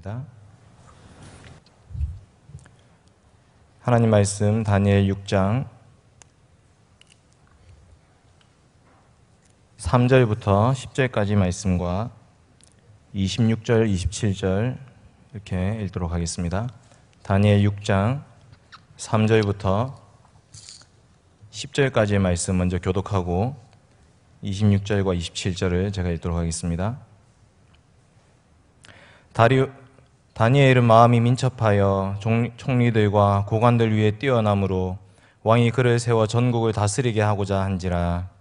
하겠습니다. 하나님 말씀 다니엘 6장 3절부터 10절까지 말씀과 26절, 27절 이렇게 읽도록 하겠습니다. 다니엘 6장 3절부터 10절까지의 말씀 먼저 교독하고 26절과 27절을 제가 읽도록 하겠습니다. 다니엘은 마음이 민첩하여 총리들과 고관들 위에 뛰어남으로 왕이 그를 세워 전국을 다스리게 하고자 한지라.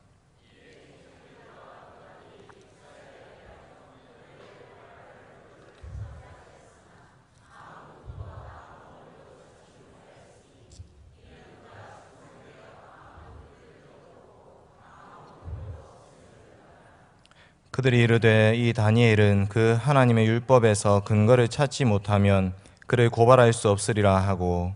그들이 이르되 이 다니엘은 그 하나님의 율법에서 근거를 찾지 못하면 그를 고발할 수 없으리라 하고,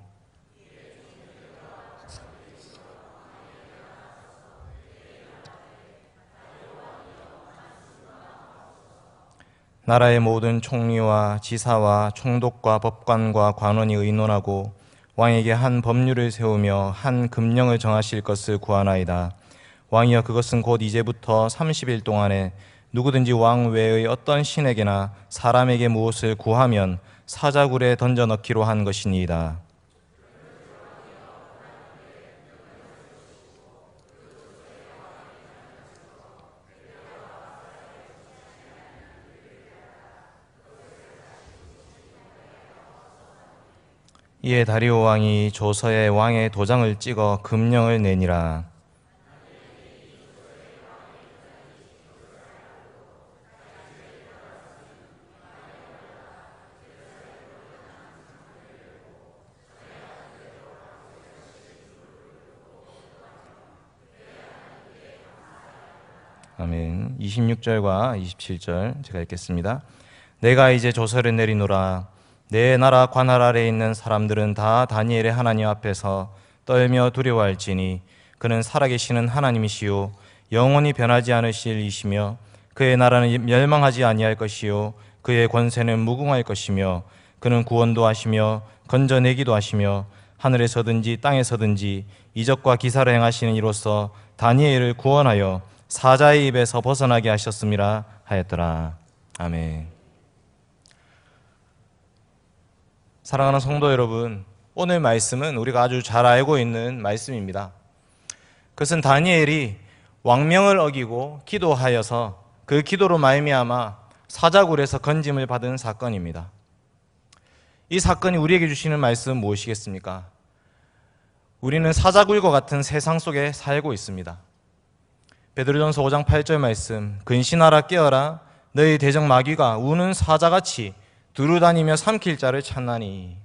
나라의 모든 총리와 지사와 총독과 법관과 관원이 의논하고 왕에게 한 법률을 세우며 한 금령을 정하실 것을 구하나이다. 왕이여, 그것은 곧 이제부터 30일 동안에 누구든지 왕 외의 어떤 신에게나 사람에게 무엇을 구하면 사자굴에 던져 넣기로 한 것이니이다. 이에 다리오 왕이 조서에 왕의 도장을 찍어 금령을 내니라. 아멘. 26절과 27절 제가 읽겠습니다. 내가 이제 조서를 내리노라. 내 나라 관할 아래에 있는 사람들은 다 다니엘의 하나님 앞에서 떨며 두려워할지니 그는 살아계시는 하나님이시요 영원히 변하지 않으실 이시며 그의 나라는 멸망하지 아니할 것이요 그의 권세는 무궁할 것이며 그는 구원도 하시며 건져내기도 하시며 하늘에서든지 땅에서든지 이적과 기사를 행하시는 이로써 다니엘을 구원하여 사자의 입에서 벗어나게 하셨음이라 하였더라. 아멘. 사랑하는 성도 여러분, 오늘 말씀은 우리가 아주 잘 알고 있는 말씀입니다. 그것은 다니엘이 왕명을 어기고 기도하여서 그 기도로 말미암아 사자굴에서 건짐을 받은 사건입니다. 이 사건이 우리에게 주시는 말씀은 무엇이겠습니까? 우리는 사자굴과 같은 세상 속에 살고 있습니다. 베드로전서 5장 8절 말씀, 근신하라 깨어라 너희 대적 마귀가 우는 사자같이 두루다니며 삼킬 자를 찾나니.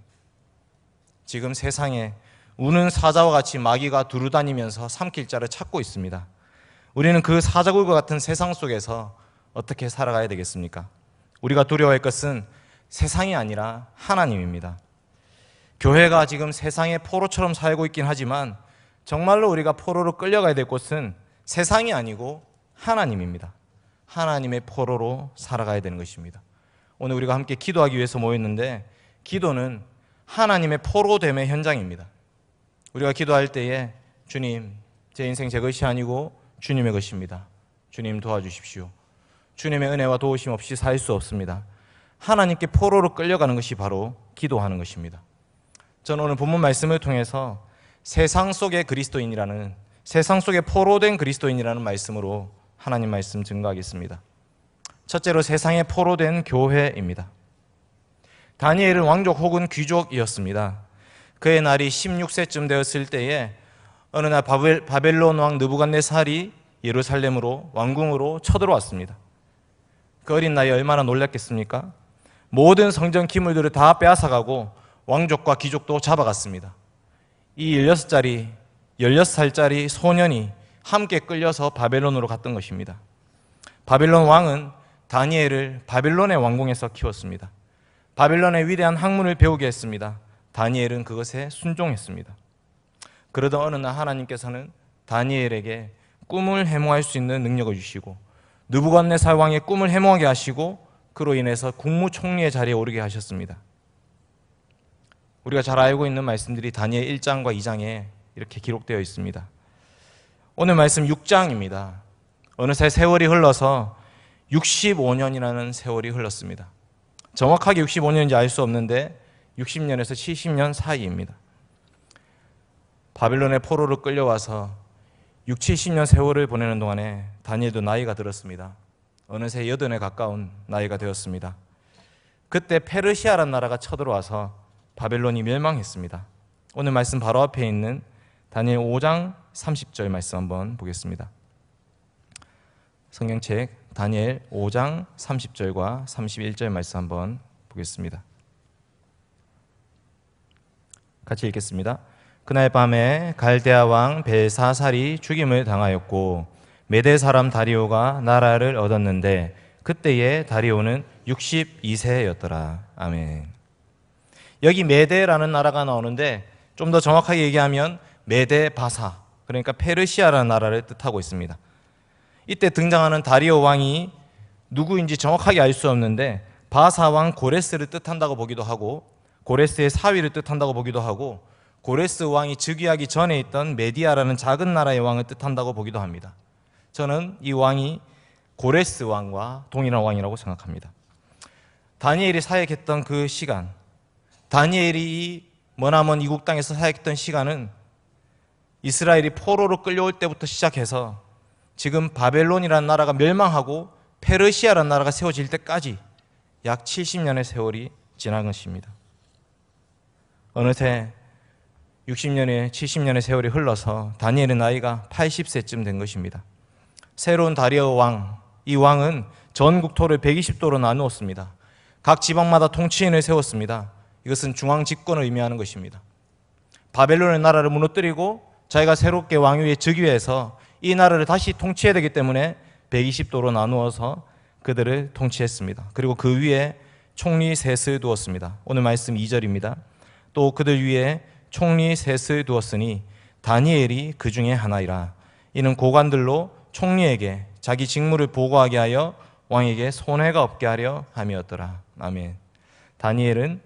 지금 세상에 우는 사자와 같이 마귀가 두루다니면서 삼킬 자를 찾고 있습니다. 우리는 그 사자굴과 같은 세상 속에서 어떻게 살아가야 되겠습니까? 우리가 두려워할 것은 세상이 아니라 하나님입니다. 교회가 지금 세상의 포로처럼 살고 있긴 하지만 정말로 우리가 포로로 끌려가야 될 곳은 세상이 아니고 하나님입니다. 하나님의 포로로 살아가야 되는 것입니다. 오늘 우리가 함께 기도하기 위해서 모였는데, 기도는 하나님의 포로됨의 현장입니다. 우리가 기도할 때에 주님, 제 인생 제 것이 아니고 주님의 것입니다. 주님 도와주십시오. 주님의 은혜와 도우심 없이 살 수 없습니다. 하나님께 포로로 끌려가는 것이 바로 기도하는 것입니다. 저는 오늘 본문 말씀을 통해서 세상 속의 그리스도인이라는, 세상 속에 포로된 그리스도인이라는 말씀으로 하나님 말씀 증거하겠습니다. 첫째로 세상에 포로된 교회입니다. 다니엘은 왕족 혹은 귀족이었습니다. 그의 날이 16세쯤 되었을 때에 어느 날 바벨론 왕 느부갓네살이 예루살렘으로 왕궁으로 쳐들어왔습니다. 그 어린 나이에 얼마나 놀랐겠습니까? 모든 성전 기물들을 다 빼앗아가고 왕족과 귀족도 잡아갔습니다. 이 16살짜리 소년이 함께 끌려서 바벨론으로 갔던 것입니다. 바벨론 왕은 다니엘을 바벨론의 왕궁에서 키웠습니다. 바벨론의 위대한 학문을 배우게 했습니다. 다니엘은 그것에 순종했습니다. 그러던 어느 날 하나님께서는 다니엘에게 꿈을 해몽할 수 있는 능력을 주시고 느부갓네살 왕의 꿈을 해몽하게 하시고 그로 인해서 국무총리의 자리에 오르게 하셨습니다. 우리가 잘 알고 있는 말씀들이 다니엘 1장과 2장에 이렇게 기록되어 있습니다. 오늘 말씀 6장입니다. 어느새 세월이 흘러서 65년이라는 세월이 흘렀습니다. 정확하게 65년인지 알 수 없는데 60년에서 70년 사이입니다. 바벨론의 포로로 끌려와서 6, 70년 세월을 보내는 동안에 다니엘도 나이가 들었습니다. 어느새 80에 가까운 나이가 되었습니다. 그때 페르시아라는 나라가 쳐들어와서 바벨론이 멸망했습니다. 오늘 말씀 바로 앞에 있는 다니엘 5장 30절 말씀 한번 보겠습니다. 성경책 다니엘 5장 30절과 31절 말씀 한번 보겠습니다. 같이 읽겠습니다. 그날 밤에 갈대아 왕 벨사살이 죽임을 당하였고 메대 사람 다리오가 나라를 얻었는데 그때의 다리오는 62세였더라. 아멘. 여기 메대라는 나라가 나오는데 좀 더 정확하게 얘기하면 메대 바사, 그러니까 페르시아라는 나라를 뜻하고 있습니다. 이때 등장하는 다리오 왕이 누구인지 정확하게 알 수 없는데 바사 왕 고레스를 뜻한다고 보기도 하고 고레스의 사위를 뜻한다고 보기도 하고 고레스 왕이 즉위하기 전에 있던 메디아라는 작은 나라의 왕을 뜻한다고 보기도 합니다. 저는 이 왕이 고레스 왕과 동일한 왕이라고 생각합니다. 다니엘이 사역했던 그 시간, 다니엘이 이 머나먼 이국 땅에서 사역했던 시간은 이스라엘이 포로로 끌려올 때부터 시작해서 지금 바벨론이라는 나라가 멸망하고 페르시아라는 나라가 세워질 때까지 약 70년의 세월이 지난 것입니다. 어느새 60년의 70년의 세월이 흘러서 다니엘의 나이가 80세쯤 된 것입니다. 새로운 다리오 왕, 이 왕은 전 국토를 120도로 나누었습니다. 각 지방마다 통치인을 세웠습니다. 이것은 중앙 집권을 의미하는 것입니다. 바벨론의 나라를 무너뜨리고 자기가 새롭게 왕위에 즉위해서 이 나라를 다시 통치해야 되기 때문에 120도로 나누어서 그들을 통치했습니다. 그리고 그 위에 총리 셋을 두었습니다. 오늘 말씀 2절입니다. 또 그들 위에 총리 셋을 두었으니 다니엘이 그 중에 하나이라. 이는 고관들로 총리에게 자기 직무를 보고하게 하여 왕에게 손해가 없게 하려 함이었더라. 아멘. 다니엘은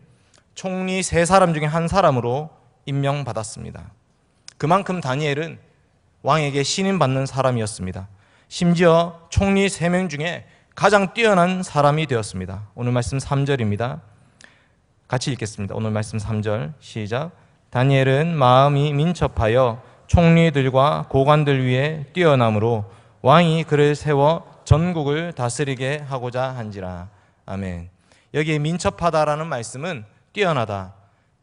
총리 세 사람 중에 한 사람으로 임명받았습니다. 그만큼 다니엘은 왕에게 신임받는 사람이었습니다. 심지어 총리 3명 중에 가장 뛰어난 사람이 되었습니다. 오늘 말씀 3절입니다. 같이 읽겠습니다. 오늘 말씀 3절 시작. 다니엘은 마음이 민첩하여 총리들과 고관들 위에 뛰어남으로 왕이 그를 세워 전국을 다스리게 하고자 한지라. 아멘. 여기에 민첩하다라는 말씀은 뛰어나다,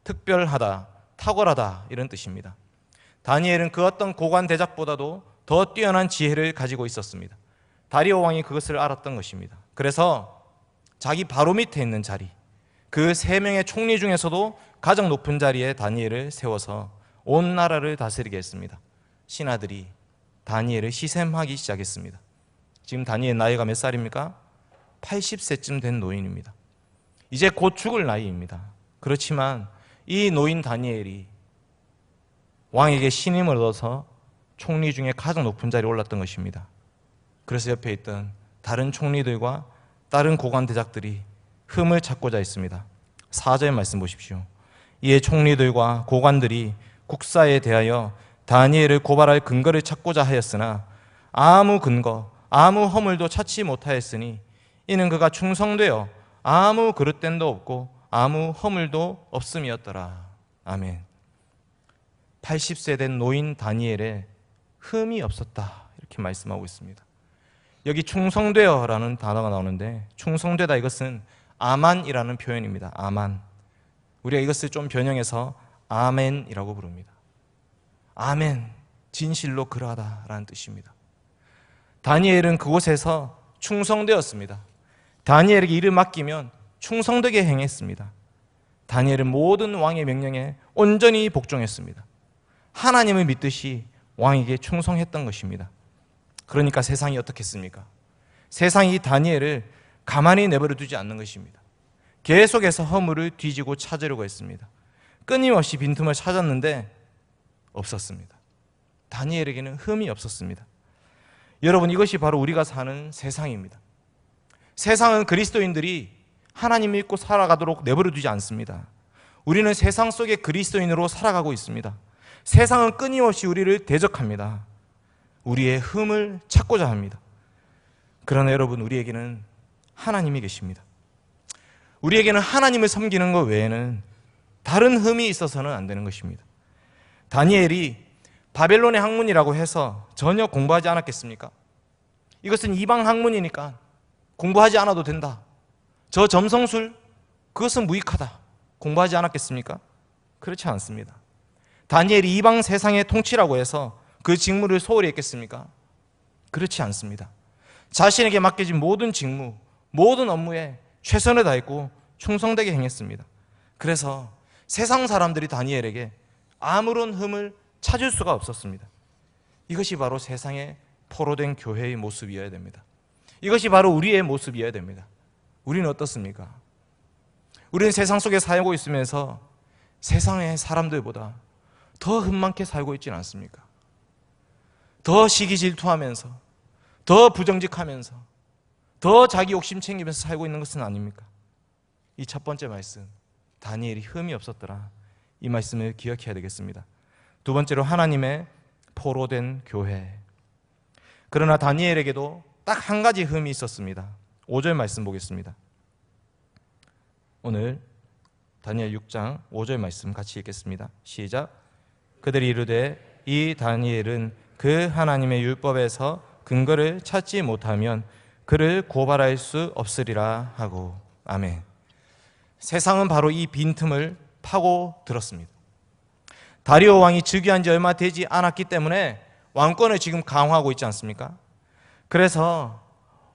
특별하다, 탁월하다 이런 뜻입니다. 다니엘은 그 어떤 고관 대작보다도 더 뛰어난 지혜를 가지고 있었습니다. 다리오 왕이 그것을 알았던 것입니다. 그래서 자기 바로 밑에 있는 자리, 그 3명의 총리 중에서도 가장 높은 자리에 다니엘을 세워서 온 나라를 다스리게 했습니다. 신하들이 다니엘을 시샘하기 시작했습니다. 지금 다니엘 나이가 몇 살입니까? 80세쯤 된 노인입니다. 이제 곧 죽을 나이입니다. 그렇지만 이 노인 다니엘이 왕에게 신임을 얻어서 총리 중에 가장 높은 자리에 올랐던 것입니다. 그래서 옆에 있던 다른 총리들과 다른 고관 대작들이 흠을 찾고자 했습니다. 4절 말씀 보십시오. 이에 총리들과 고관들이 국사에 대하여 다니엘을 고발할 근거를 찾고자 하였으나 아무 근거, 아무 허물도 찾지 못하였으니 이는 그가 충성되어 아무 그릇됨도 없고 아무 허물도 없음이었더라. 아멘. 80세 된 노인 다니엘에 흠이 없었다 이렇게 말씀하고 있습니다. 여기 충성되어라는 단어가 나오는데 충성되다 이것은 아만이라는 표현입니다. 아만. 우리가 이것을 좀 변형해서 아멘이라고 부릅니다. 아멘, 진실로 그러하다라는 뜻입니다. 다니엘은 그곳에서 충성되었습니다. 다니엘에게 일을 맡기면 충성되게 행했습니다. 다니엘은 모든 왕의 명령에 온전히 복종했습니다. 하나님을 믿듯이 왕에게 충성했던 것입니다. 그러니까 세상이 어떻겠습니까? 세상이 다니엘을 가만히 내버려 두지 않는 것입니다. 계속해서 허물을 뒤지고 찾으려고 했습니다. 끊임없이 빈틈을 찾았는데 없었습니다. 다니엘에게는 흠이 없었습니다. 여러분, 이것이 바로 우리가 사는 세상입니다. 세상은 그리스도인들이 하나님 믿고 살아가도록 내버려 두지 않습니다. 우리는 세상 속에 그리스도인으로 살아가고 있습니다. 세상은 끊임없이 우리를 대적합니다. 우리의 흠을 찾고자 합니다. 그러나 여러분, 우리에게는 하나님이 계십니다. 우리에게는 하나님을 섬기는 것 외에는 다른 흠이 있어서는 안 되는 것입니다. 다니엘이 바벨론의 학문이라고 해서 전혀 공부하지 않았겠습니까? 이것은 이방 학문이니까 공부하지 않아도 된다. 저 점성술, 그것은 무익하다. 공부하지 않았겠습니까? 그렇지 않습니다. 다니엘이 이방 세상의 통치라고 해서 그 직무를 소홀히 했겠습니까? 그렇지 않습니다. 자신에게 맡겨진 모든 직무, 모든 업무에 최선을 다했고 충성되게 행했습니다. 그래서 세상 사람들이 다니엘에게 아무런 흠을 찾을 수가 없었습니다. 이것이 바로 세상에 포로된 교회의 모습이어야 됩니다. 이것이 바로 우리의 모습이어야 됩니다. 우리는 어떻습니까? 우리는 세상 속에 살고 있으면서 세상의 사람들보다 더 흠많게 살고 있지는 않습니까? 더 시기 질투하면서, 더 부정직하면서, 더 자기 욕심 챙기면서 살고 있는 것은 아닙니까? 이 첫 번째 말씀, 다니엘이 흠이 없었더라. 이 말씀을 기억해야 되겠습니다. 두 번째로, 하나님의 포로된 교회. 그러나 다니엘에게도 딱 한 가지 흠이 있었습니다. 5절 말씀 보겠습니다. 오늘 다니엘 6장 5절 말씀 같이 읽겠습니다. 시작. 그들이 이르되 이 다니엘은 그 하나님의 율법에서 근거를 찾지 못하면 그를 고발할 수 없으리라 하고. 아멘. 세상은 바로 이 빈틈을 파고 들었습니다. 다리오 왕이 즉위한 지 얼마 되지 않았기 때문에 왕권을 지금 강화하고 있지 않습니까? 그래서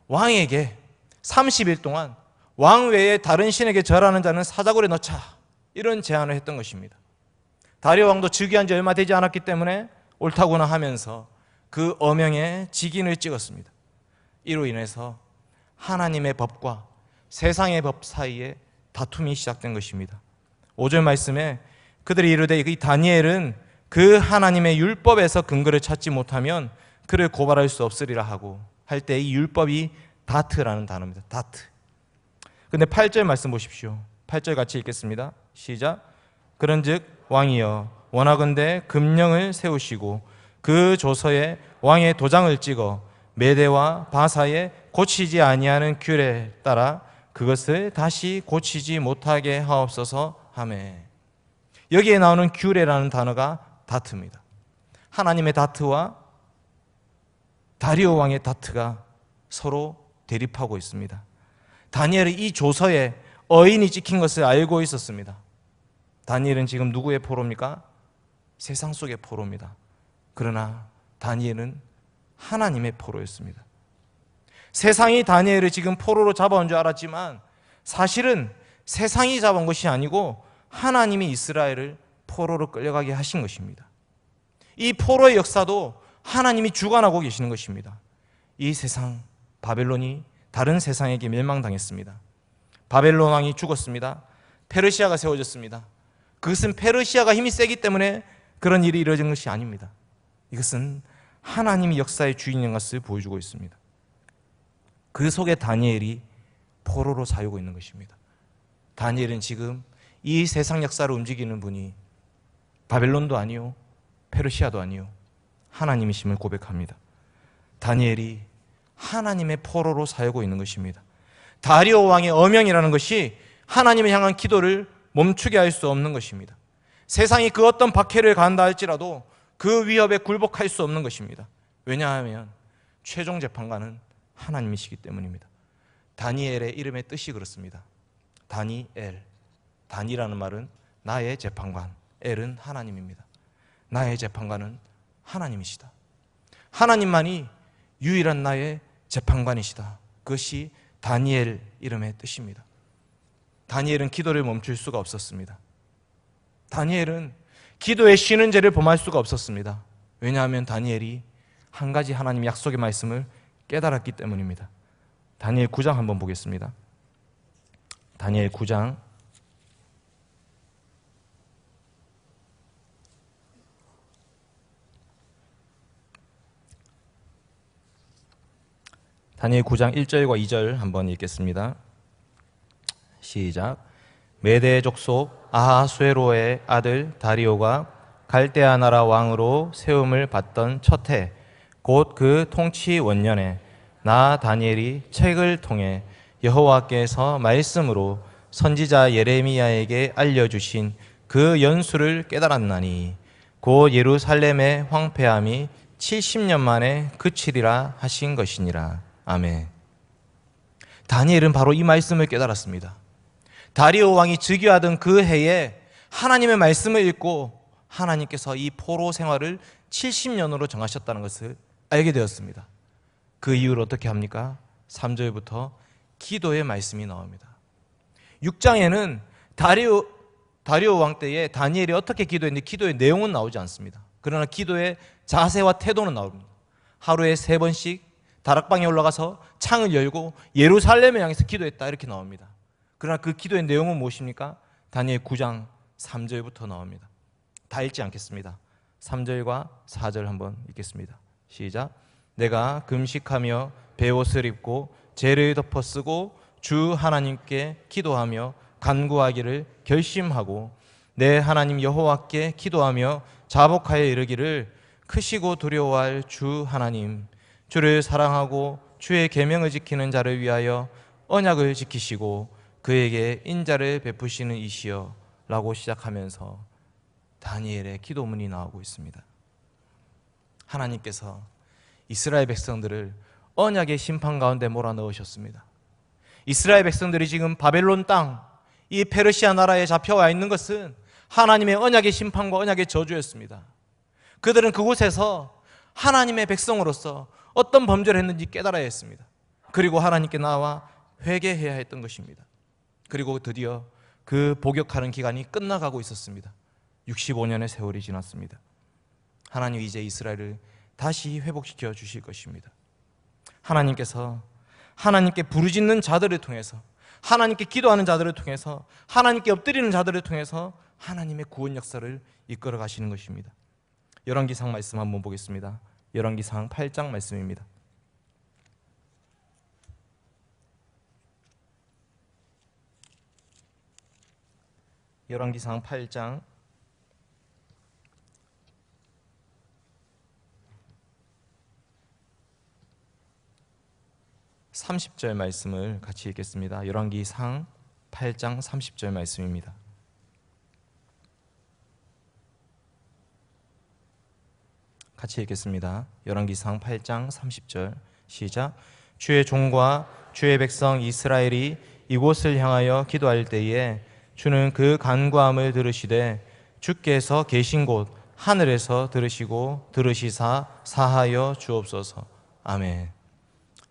왕에게 30일 동안 왕 외에 다른 신에게 절하는 자는 사자굴에 넣자, 이런 제안을 했던 것입니다. 다리오 왕도 즉위한 지 얼마 되지 않았기 때문에 옳다구나 하면서 그 어명에 직인을 찍었습니다. 이로 인해서 하나님의 법과 세상의 법 사이에 다툼이 시작된 것입니다. 5절 말씀에 그들이 이르되 이 다니엘은 그 하나님의 율법에서 근거를 찾지 못하면 그를 고발할 수 없으리라 하고 할 때 이 율법이 다트라는 단어입니다. 다트. 근데 8절 말씀 보십시오. 8절 같이 읽겠습니다. 시작. 그런즉 왕이여 원하건대 금령을 세우시고 그 조서에 왕의 도장을 찍어 메대와 바사에 고치지 아니하는 규례에 따라 그것을 다시 고치지 못하게 하옵소서 하매. 여기에 나오는 규례라는 단어가 다트입니다. 하나님의 다트와 다리오 왕의 다트가 서로 대립하고 있습니다. 다니엘이 이 조서에 어인이 찍힌 것을 알고 있었습니다. 다니엘은 지금 누구의 포로입니까? 세상 속의 포로입니다. 그러나 다니엘은 하나님의 포로였습니다. 세상이 다니엘을 지금 포로로 잡아온 줄 알았지만 사실은 세상이 잡아온 것이 아니고 하나님이 이스라엘을 포로로 끌려가게 하신 것입니다. 이 포로의 역사도 하나님이 주관하고 계시는 것입니다. 이 세상, 바벨론이 다른 세상에게 멸망당했습니다. 바벨론 왕이 죽었습니다. 페르시아가 세워졌습니다. 그것은 페르시아가 힘이 세기 때문에 그런 일이 이루어진 것이 아닙니다. 이것은 하나님이 역사의 주인인 것을 보여주고 있습니다. 그 속에 다니엘이 포로로 사유고 있는 것입니다. 다니엘은 지금 이 세상 역사를 움직이는 분이 바벨론도 아니요 페르시아도 아니요 하나님이심을 고백합니다. 다니엘이 하나님의 포로로 살고 있는 것입니다. 다리오 왕의 어명이라는 것이 하나님을 향한 기도를 멈추게 할 수 없는 것입니다. 세상이 그 어떤 박해를 가한다 할지라도 그 위협에 굴복할 수 없는 것입니다. 왜냐하면 최종 재판관은 하나님이시기 때문입니다. 다니엘의 이름의 뜻이 그렇습니다. 다니엘. 다니라는 말은 나의 재판관, 엘은 하나님입니다. 나의 재판관은 하나님이시다. 하나님만이 유일한 나의 재판관이시다. 그것이 다니엘 이름의 뜻입니다. 다니엘은 기도를 멈출 수가 없었습니다. 다니엘은 기도에 쉬는 죄를 범할 수가 없었습니다. 왜냐하면 다니엘이 한 가지 하나님 약속의 말씀을 깨달았기 때문입니다. 다니엘 9장 한번 보겠습니다. 다니엘 9장 다니엘 9장 1절과 2절 한번 읽겠습니다. 시작. 메대 족속 아하수에로의 아들 다리오가 갈대아 나라 왕으로 세움을 받던 첫 해, 곧 그 통치 원년에 나 다니엘이 책을 통해 여호와께서 말씀으로 선지자 예레미야에게 알려주신 그 연수를 깨달았나니 곧 예루살렘의 황폐함이 70년 만에 그치리라 하신 것이니라. 아멘. 다니엘은 바로 이 말씀을 깨달았습니다. 다리오 왕이 즉위하던 그 해에 하나님의 말씀을 읽고 하나님께서 이 포로 생활을 70년으로 정하셨다는 것을 알게 되었습니다. 그 이후로 어떻게 합니까? 3절부터 기도의 말씀이 나옵니다. 6장에는 다리오 왕 때에 다니엘이 어떻게 기도했는지 기도의 내용은 나오지 않습니다. 그러나 기도의 자세와 태도는 나옵니다. 하루에 3번씩 다락방에 올라가서 창을 열고 예루살렘을 향해서 기도했다, 이렇게 나옵니다. 그러나 그 기도의 내용은 무엇입니까? 다니엘 9장 3절부터 나옵니다. 다 읽지 않겠습니다. 3절과 4절 한번 읽겠습니다. 시작. 내가 금식하며 베옷을 입고 재를 덮어 쓰고 주 하나님께 기도하며 간구하기를 결심하고 내 하나님 여호와께 기도하며 자복하여 이르기를 크시고 두려워할 주 하나님, 주를 사랑하고 주의 계명을 지키는 자를 위하여 언약을 지키시고 그에게 인자를 베푸시는 이시여 라고 시작하면서 다니엘의 기도문이 나오고 있습니다. 하나님께서 이스라엘 백성들을 언약의 심판 가운데 몰아넣으셨습니다. 이스라엘 백성들이 지금 바벨론 땅, 이 페르시아 나라에 잡혀와 있는 것은 하나님의 언약의 심판과 언약의 저주였습니다. 그들은 그곳에서 하나님의 백성으로서 어떤 범죄를 했는지 깨달아야 했습니다. 그리고 하나님께 나와 회개해야 했던 것입니다. 그리고 드디어 그 복역하는 기간이 끝나가고 있었습니다. 65년의 세월이 지났습니다. 하나님 이제 이스라엘을 다시 회복시켜 주실 것입니다. 하나님께서 하나님께 부르짖는 자들을 통해서, 하나님께 기도하는 자들을 통해서, 하나님께 엎드리는 자들을 통해서 하나님의 구원 역사를 이끌어 가시는 것입니다. 열왕기상 말씀 한번 보겠습니다. 열왕기상 8장 말씀입니다. 열왕기상 8장 30절 말씀을 같이 읽겠습니다. 열왕기상 8장 30절 말씀입니다. 같이 읽겠습니다. 열왕기상 8장 30절 시작. 주의 종과 주의 백성 이스라엘이 이곳을 향하여 기도할 때에 주는 그 간구함을 들으시되 주께서 계신 곳 하늘에서 들으시고 들으시사 사하여 주옵소서. 아멘.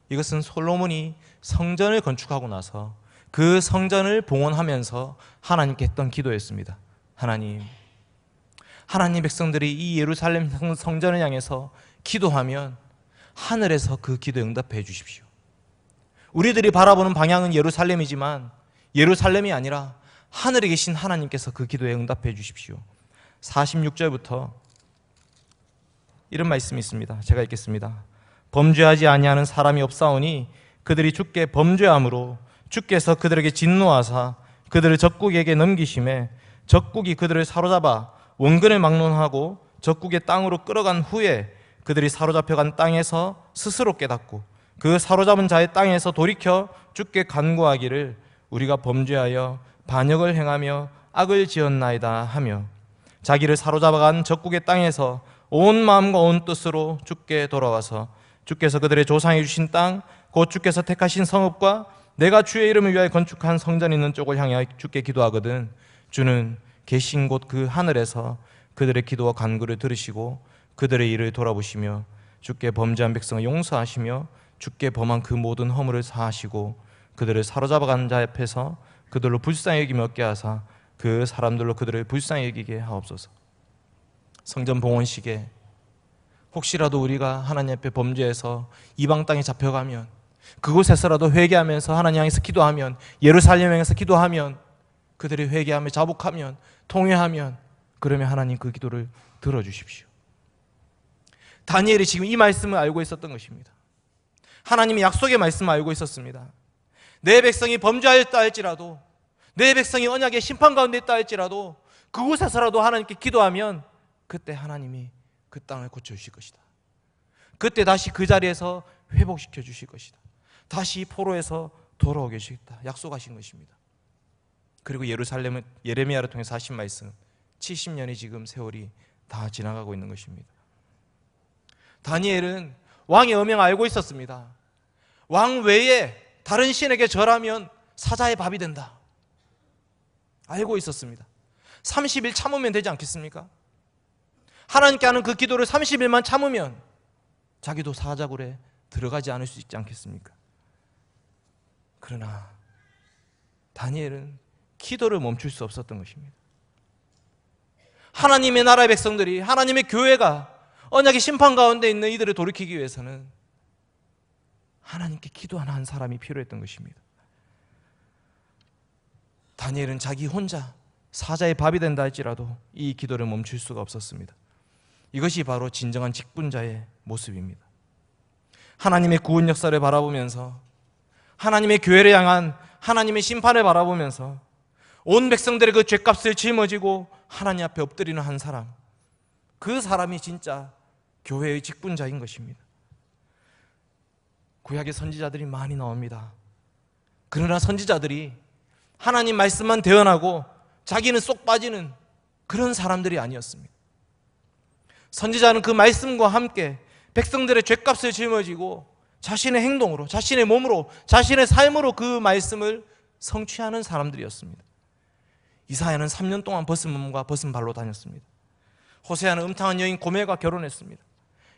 이것은 솔로몬이 성전을 건축하고 나서 그 성전을 봉헌하면서 하나님께 했던 기도였습니다. 하나님 백성들이 이 예루살렘 성전을 향해서 기도하면 하늘에서 그 기도에 응답해 주십시오. 우리들이 바라보는 방향은 예루살렘이지만 예루살렘이 아니라 하늘에 계신 하나님께서 그 기도에 응답해 주십시오. 46절부터 이런 말씀이 있습니다. 제가 읽겠습니다. 범죄하지 아니하는 사람이 없사오니 그들이 주께 범죄함으로 주께서 그들에게 진노하사 그들을 적국에게 넘기심에 적국이 그들을 사로잡아 원근을 막론하고 적국의 땅으로 끌어간 후에 그들이 사로잡혀간 땅에서 스스로 깨닫고 그 사로잡은 자의 땅에서 돌이켜 주께 간구하기를 우리가 범죄하여 반역을 행하며 악을 지었나이다 하며 자기를 사로잡아간 적국의 땅에서 온 마음과 온 뜻으로 주께 돌아와서 주께서 그들의 조상이 주신 땅 곧 주께서 택하신 성읍과 내가 주의 이름을 위하여 건축한 성전이 있는 쪽을 향하여 주께 기도하거든 주는 계신 곳 그 하늘에서 그들의 기도와 간구를 들으시고 그들의 일을 돌아보시며 주께 범죄한 백성을 용서하시며 주께 범한 그 모든 허물을 사하시고 그들을 사로잡아간 자 앞에서 그들로 불쌍히 여김을 얻게 하사 그 사람들로 그들을 불쌍히 여기게 하옵소서. 성전 봉헌식에 혹시라도 우리가 하나님 앞에 범죄해서 이방 땅에 잡혀가면 그곳에서라도 회개하면서 하나님 향해서 기도하면, 예루살렘 향해서 기도하면, 그들이 회개하며 자복하면, 통회하면, 그러면 하나님 그 기도를 들어주십시오. 다니엘이 지금 이 말씀을 알고 있었던 것입니다. 하나님의 약속의 말씀을 알고 있었습니다. 내 백성이 범죄하였다 할지라도, 내 백성이 언약의 심판 가운데 있다 할지라도 그곳에서라도 하나님께 기도하면 그때 하나님이 그 땅을 고쳐주실 것이다. 그때 다시 그 자리에서 회복시켜 주실 것이다. 다시 포로에서 돌아오게 해주시겠다 약속하신 것입니다. 그리고 예루살렘은 예레미야를 통해서 하신 말씀, 70년이 지금 세월이 다 지나가고 있는 것입니다. 다니엘은 왕의 엄명을 알고 있었습니다. 왕 외에 다른 신에게 절하면 사자의 밥이 된다 알고 있었습니다. 30일 참으면 되지 않겠습니까? 하나님께 하는 그 기도를 30일만 참으면 자기도 사자굴에 들어가지 않을 수 있지 않겠습니까? 그러나 다니엘은 기도를 멈출 수 없었던 것입니다. 하나님의 나라의 백성들이, 하나님의 교회가 언약의 심판 가운데 있는 이들을 돌이키기 위해서는 하나님께 기도하는 한 사람이 필요했던 것입니다. 다니엘은 자기 혼자 사자의 밥이 된다 할지라도 이 기도를 멈출 수가 없었습니다. 이것이 바로 진정한 직분자의 모습입니다. 하나님의 구원 역사를 바라보면서, 하나님의 교회를 향한 하나님의 심판을 바라보면서 온 백성들의 그 죄값을 짊어지고 하나님 앞에 엎드리는 한 사람, 그 사람이 진짜 교회의 직분자인 것입니다. 구약의 선지자들이 많이 나옵니다. 그러나 선지자들이 하나님 말씀만 대언하고 자기는 쏙 빠지는 그런 사람들이 아니었습니다. 선지자는 그 말씀과 함께 백성들의 죄값을 짊어지고 자신의 행동으로, 자신의 몸으로, 자신의 삶으로 그 말씀을 성취하는 사람들이었습니다. 이사야는 3년 동안 벗은 몸과 벗은 발로 다녔습니다. 호세아는 음탕한 여인 고멜과 결혼했습니다.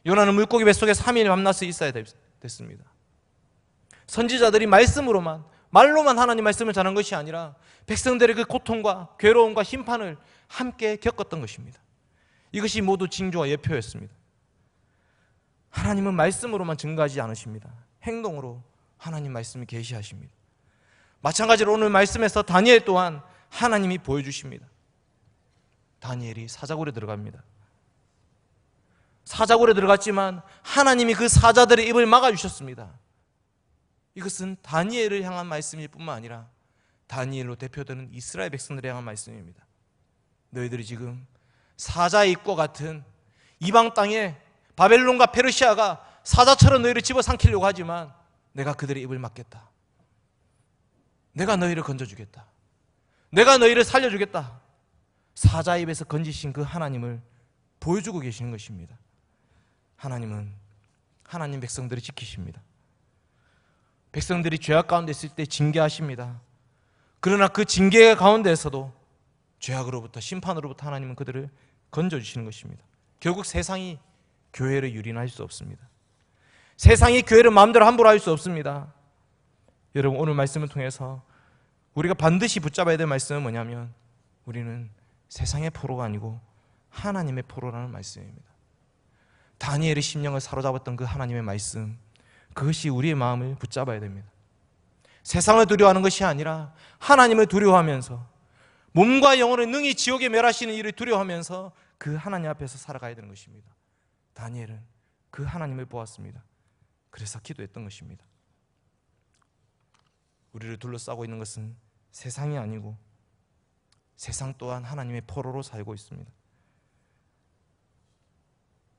요나는 물고기 뱃속에 3일 밤낮을 있어야 됐습니다. 선지자들이 말씀으로만, 말로만 하나님 말씀을 전한 것이 아니라 백성들의 그 고통과 괴로움과 심판을 함께 겪었던 것입니다. 이것이 모두 징조와 예표였습니다. 하나님은 말씀으로만 증거하지 않으십니다. 행동으로 하나님 말씀을 계시하십니다. 마찬가지로 오늘 말씀에서 다니엘 또한 하나님이 보여주십니다. 다니엘이 사자굴에 들어갑니다. 사자굴에 들어갔지만 하나님이 그 사자들의 입을 막아주셨습니다. 이것은 다니엘을 향한 말씀일 뿐만 아니라 다니엘로 대표되는 이스라엘 백성들에 향한 말씀입니다. 너희들이 지금 사자의 입과 같은 이방 땅에 바벨론과 페르시아가 사자처럼 너희를 집어삼키려고 하지만 내가 그들의 입을 막겠다. 내가 너희를 건져주겠다. 내가 너희를 살려주겠다. 사자 입에서 건지신 그 하나님을 보여주고 계시는 것입니다. 하나님은 하나님 백성들을 지키십니다. 백성들이 죄악 가운데 있을 때 징계하십니다. 그러나 그 징계 가운데에서도 죄악으로부터, 심판으로부터 하나님은 그들을 건져주시는 것입니다. 결국 세상이 교회를 유린할 수 없습니다. 세상이 교회를 마음대로 함부로 할 수 없습니다. 여러분, 오늘 말씀을 통해서 우리가 반드시 붙잡아야 될 말씀은 뭐냐면 우리는 세상의 포로가 아니고 하나님의 포로라는 말씀입니다. 다니엘의 심령을 사로잡았던 그 하나님의 말씀, 그것이 우리의 마음을 붙잡아야 됩니다. 세상을 두려워하는 것이 아니라 하나님을 두려워하면서 몸과 영혼을 능히 지옥에 멸하시는 일을 두려워하면서 그 하나님 앞에서 살아가야 되는 것입니다. 다니엘은 그 하나님을 보았습니다. 그래서 기도했던 것입니다. 우리를 둘러싸고 있는 것은 세상이 아니고 세상 또한 하나님의 포로로 살고 있습니다.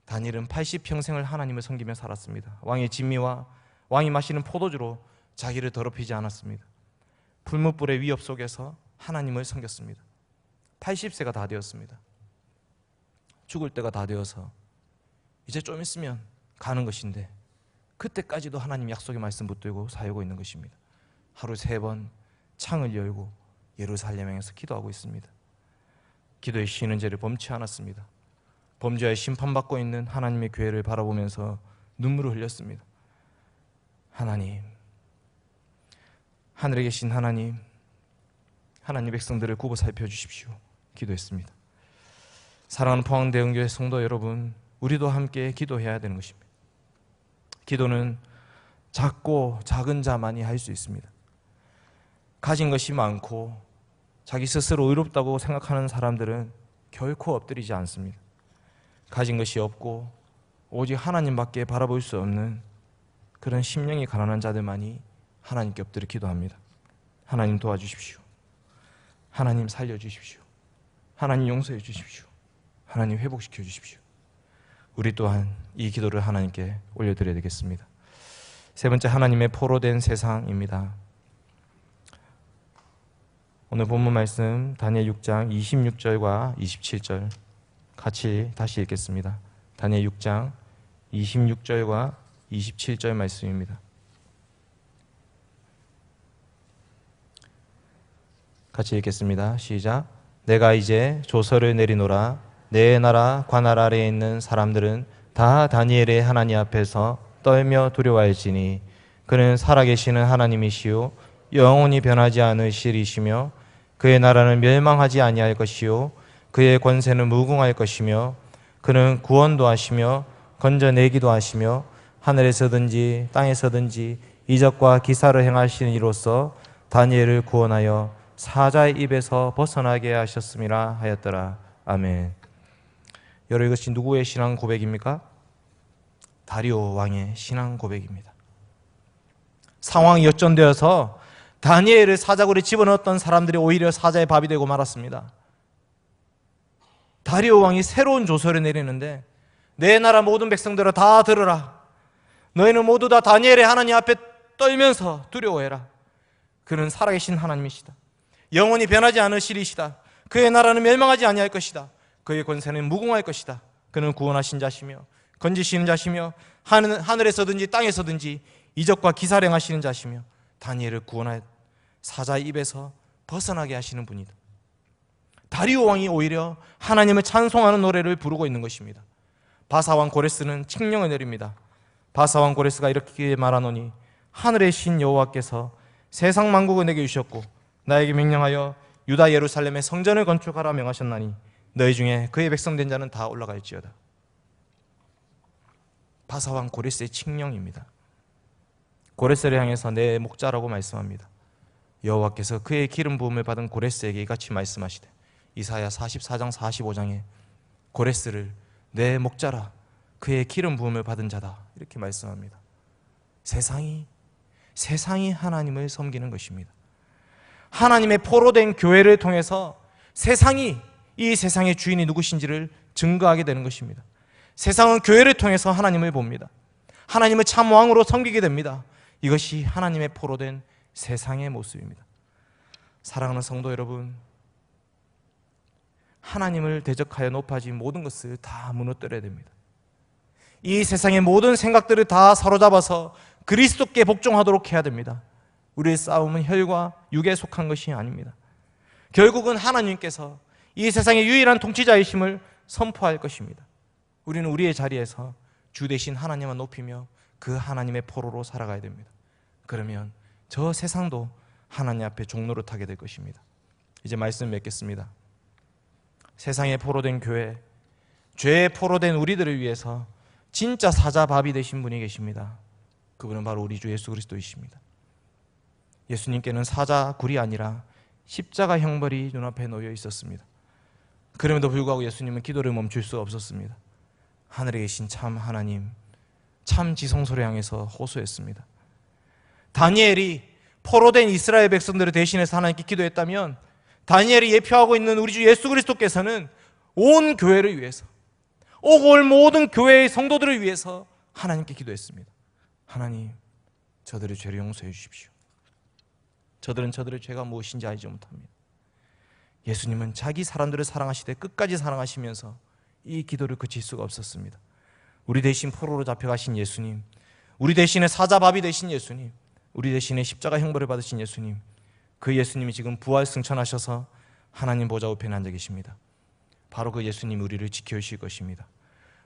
다니엘은 80평생을 하나님을 섬기며 살았습니다. 왕의 진미와 왕이 마시는 포도주로 자기를 더럽히지 않았습니다. 불못불의 위협 속에서 하나님을 섬겼습니다. 80세가 다 되었습니다. 죽을 때가 다 되어서 이제 좀 있으면 가는 것인데 그때까지도 하나님 약속의 말씀 붙들고 살고 있는 것입니다. 하루 3번 창을 열고 예루살렘 향해서 기도하고 있습니다. 기도에 쉬는 죄를 범치 않았습니다. 범죄에 심판받고 있는 하나님의 교회를 바라보면서 눈물을 흘렸습니다. 하나님, 하늘에 계신 하나님, 하나님 백성들을 굽어 살펴주십시오. 기도했습니다. 사랑하는 포항대형교회 성도 여러분, 우리도 함께 기도해야 되는 것입니다. 기도는 작고 작은 자만이 할 수 있습니다. 가진 것이 많고 자기 스스로 의롭다고 생각하는 사람들은 결코 엎드리지 않습니다. 가진 것이 없고 오직 하나님밖에 바라볼 수 없는 그런 심령이 가난한 자들만이 하나님께 엎드려 기도합니다. 하나님 도와주십시오. 하나님 살려주십시오. 하나님 용서해 주십시오. 하나님 회복시켜 주십시오. 우리 또한 이 기도를 하나님께 올려드려야 되겠습니다. 세 번째, 하나님의 포로된 세상입니다. 오늘 본문 말씀 다니엘 6장 26절과 27절 같이 다시 읽겠습니다. 다니엘 6장 26절과 27절 말씀입니다. 같이 읽겠습니다. 시작. 내가 이제 조서를 내리노라. 내 나라 관할 아래에 있는 사람들은 다 다니엘의 하나님 앞에서 떨며 두려워할지니 그는 살아계시는 하나님이시요 영원히 변하지 않으시리시며 그의 나라는 멸망하지 아니할 것이요 그의 권세는 무궁할 것이며 그는 구원도 하시며 건져내기도 하시며 하늘에서든지 땅에서든지 이적과 기사를 행하시는 이로써 다니엘을 구원하여 사자의 입에서 벗어나게 하셨음이라 하였더라. 아멘. 여러분, 이것이 누구의 신앙 고백입니까? 다리오 왕의 신앙 고백입니다. 상황이 역전되어서 다니엘을 사자굴에 집어넣었던 사람들이 오히려 사자의 밥이 되고 말았습니다. 다리오 왕이 새로운 조서를 내리는데 내 나라 모든 백성들아 다 들으라. 너희는 모두 다 다니엘의 하나님 앞에 떨면서 두려워해라. 그는 살아계신 하나님이시다. 영원히 변하지 않으시리시다. 그의 나라는 멸망하지 아니할 것이다. 그의 권세는 무궁할 것이다. 그는 구원하신 자시며 건지시는 자시며 하늘에서든지 땅에서든지 이적과 기사를 행하시는 자시며 다니엘을 구원하여 사자의 입에서 벗어나게 하시는 분이다. 다리오 왕이 오히려 하나님을 찬송하는 노래를 부르고 있는 것입니다. 바사왕 고레스는 칙령을 내립니다. 바사왕 고레스가 이렇게 말하노니 하늘의 신 여호와께서 세상 만국을 내게 주셨고 나에게 명령하여 유다 예루살렘에 성전을 건축하라 명하셨나니 너희 중에 그의 백성된 자는 다 올라갈지어다. 바사왕 고레스의 칙령입니다. 고레스를 향해서 내 목자라고 말씀합니다. 여호와께서 그의 기름 부음을 받은 고레스에게 이같이 말씀하시되 이사야 44장 45장에 고레스를 내 목자라 그의 기름 부음을 받은 자다 이렇게 말씀합니다. 세상이 하나님을 섬기는 것입니다. 하나님의 포로된 교회를 통해서 세상이 이 세상의 주인이 누구신지를 증거하게 되는 것입니다. 세상은 교회를 통해서 하나님을 봅니다. 하나님을 참 왕으로 섬기게 됩니다. 이것이 하나님의 포로된 세상의 모습입니다. 사랑하는 성도 여러분, 하나님을 대적하여 높아진 모든 것을 다 무너뜨려야 됩니다. 이 세상의 모든 생각들을 다 사로잡아서 그리스도께 복종하도록 해야 됩니다. 우리의 싸움은 혈과 육에 속한 것이 아닙니다. 결국은 하나님께서 이 세상의 유일한 통치자이심을 선포할 것입니다. 우리는 우리의 자리에서 주 대신 하나님을 높이며 그 하나님의 포로로 살아가야 됩니다. 그러면 저 세상도 하나님 앞에 종로를 타게 될 것입니다. 이제 말씀 맺겠습니다. 세상에 포로된 교회, 죄에 포로된 우리들을 위해서 진짜 사자밥이 되신 분이 계십니다. 그분은 바로 우리 주 예수 그리스도이십니다. 예수님께는 사자굴이 아니라 십자가 형벌이 눈앞에 놓여 있었습니다. 그럼에도 불구하고 예수님은 기도를 멈출 수 없었습니다. 하늘에 계신 참 하나님, 참 지성소를 향해서 호소했습니다. 다니엘이 포로된 이스라엘 백성들을 대신해서 하나님께 기도했다면 다니엘이 예표하고 있는 우리 주 예수 그리스도께서는 온 교회를 위해서, 오고 올 모든 교회의 성도들을 위해서 하나님께 기도했습니다. 하나님, 저들의 죄를 용서해 주십시오. 저들은 저들의 죄가 무엇인지 알지 못합니다. 예수님은 자기 사람들을 사랑하시되 끝까지 사랑하시면서 이 기도를 그칠 수가 없었습니다. 우리 대신 포로로 잡혀가신 예수님, 우리 대신에 사자밥이 되신 예수님, 우리 대신에 십자가 형벌을 받으신 예수님, 그 예수님이 지금 부활 승천하셔서 하나님 보좌 우편에 앉아 계십니다. 바로 그 예수님이 우리를 지켜주실 것입니다.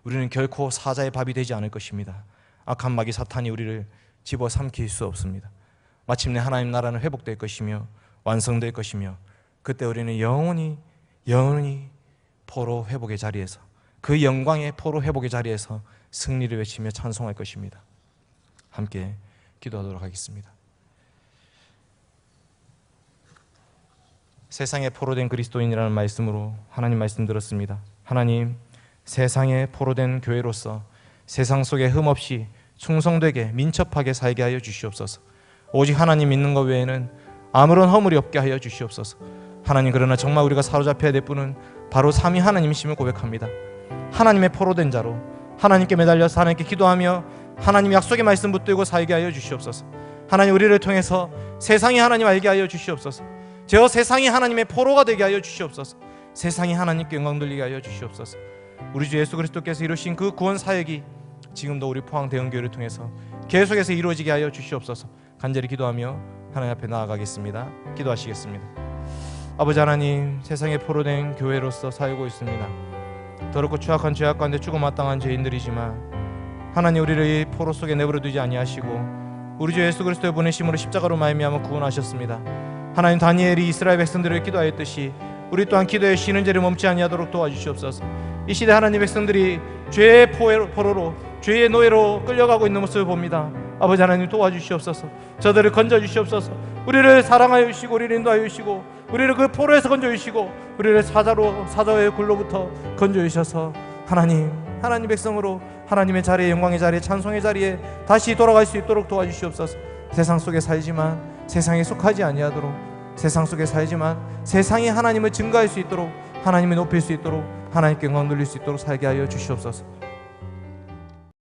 우리는 결코 사자의 밥이 되지 않을 것입니다. 악한 마귀 사탄이 우리를 집어삼킬 수 없습니다. 마침내 하나님 나라는 회복될 것이며 완성될 것이며 그때 우리는 영원히 포로 회복의 자리에서, 그 영광의 포로 회복의 자리에서 승리를 외치며 찬송할 것입니다. 함께 기도하도록 하겠습니다. 세상에 포로된 그리스도인이라는 말씀으로 하나님 말씀 들었습니다. 하나님, 세상에 포로된 교회로서 세상 속에 흠없이 충성되게 민첩하게 살게 하여 주시옵소서. 오직 하나님 믿는 것 외에는 아무런 허물이 없게 하여 주시옵소서. 하나님, 그러나 정말 우리가 사로잡혀야 될 분은 바로 삼위 하나님이심을 고백합니다. 하나님의 포로된 자로 하나님께 매달려서 하나님께 기도하며 하나님 약속의 말씀 붙들고 살게 하여 주시옵소서. 하나님, 우리를 통해서 세상이 하나님 알게 하여 주시옵소서. 저 세상이 하나님의 포로가 되게 하여 주시옵소서. 세상이 하나님께 영광 돌리게 하여 주시옵소서. 우리 주 예수 그리스도께서 이루신 그 구원 사역이 지금도 우리 포항 대형교회를 통해서 계속해서 이루어지게 하여 주시옵소서. 간절히 기도하며 하나님 앞에 나아가겠습니다. 기도하시겠습니다. 아버지 하나님, 세상에 포로된 교회로서 살고 있습니다. 더럽고 추악한 죄악 가운데 죽어마땅한 죄인들이지만 하나님, 우리를 이 포로 속에 내버려 두지 아니하시고 우리 주 예수 그리스도의 보내심으로 십자가로 말미암아 구원하셨습니다. 하나님, 다니엘이 이스라엘 백성들을 기도하였듯이 우리 또한 기도에 쉬는 죄를 멈지 아니하도록 도와주시옵소서. 이 시대 하나님 백성들이 죄의 포로로 죄의 노예로 끌려가고 있는 모습을 봅니다. 아버지 하나님, 도와주시옵소서. 저들을 건져주시옵소서. 우리를 사랑하여 주시고 우리를 인도하여 주시고 우리를 그 포로에서 건져주시고 우리를 사자의 굴로부터 건져주셔서 하나님 백성으로 하나님의 자리에, 영광의 자리에, 찬송의 자리에 다시 돌아갈 수 있도록 도와주시옵소서. 세상 속에 살지만 세상에 속하지 아니하도록, 세상 속에 살지만 세상이 하나님을 증거할 수 있도록, 하나님을 높일 수 있도록, 하나님께 영광 돌릴 수 있도록 살게 하여 주시옵소서.